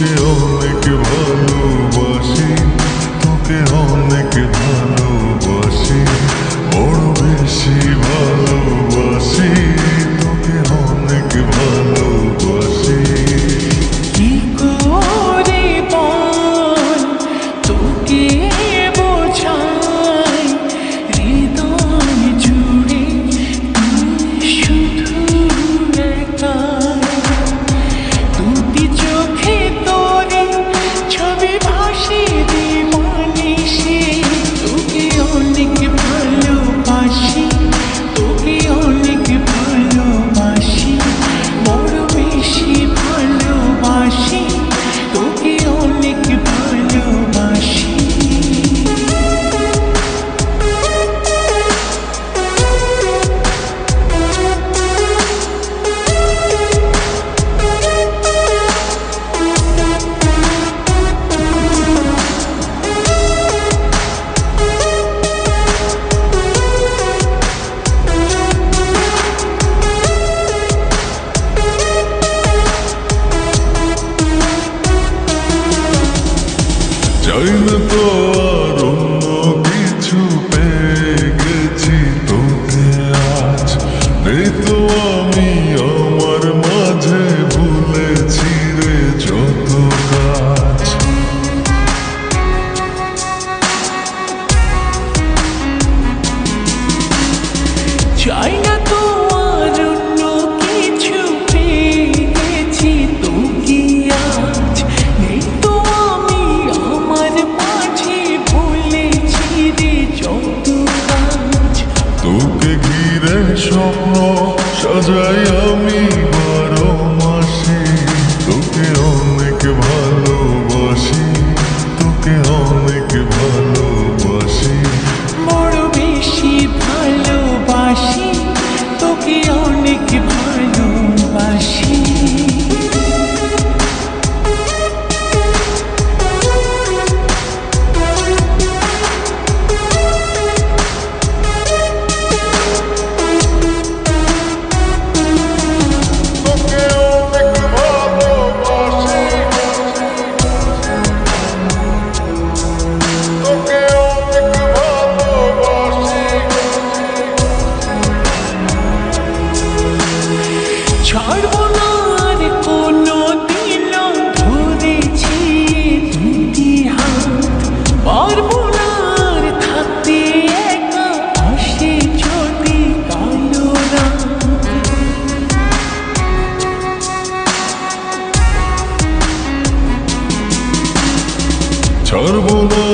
তোকে অনেক ভালোবাসি, তোকে অনেক ভালোবাসি, বড় বেশি ভালোবাসি, তোকে অনেক ভালোবাসি। কি করে বল তোকে বোঝাই, হৃদয় জুড়ে তুই শুধু একা। দুটি চোখে তোরে ছবি ভাসে দিবানিশি, তোকে অনেক ভালোবাসি, তোকে অনেক ভালোবাসি, বড় বেশি ভালোবাসি, তোকে অনেক ভালোবাসি। চাই না তো আর অন্য কিছু, পেয়ে গেছি তোকে আজ। নেই তো আমি আমার মাঝে, ভুলেছি রে যত কাজ। চাই না তো আর অন্য কিছু, পেয়ে গেছি তোকে আজ। নেই তো আমি আমার মাঝে, ভুলেছি রে যত কাজ। তোকে ঘিরে স্বপ্ন সাজাই আমি 12 মাসে, তোকে অনেক ভালোবাসি, তোকে অনেক ভালোবাসি, বড় বেশি ভালোবাসি, তোকে অনেক ভালোবাসি। তোকে অনেক ভালোবাসি, তোকে অনেক ভালোবাসি। ছাড়বো না আর কোনো দিনও, ধরেছি দুটি হাত। পারবো না আর থাকতে একা, আসে যদি কালো রাত। ছাড়বো না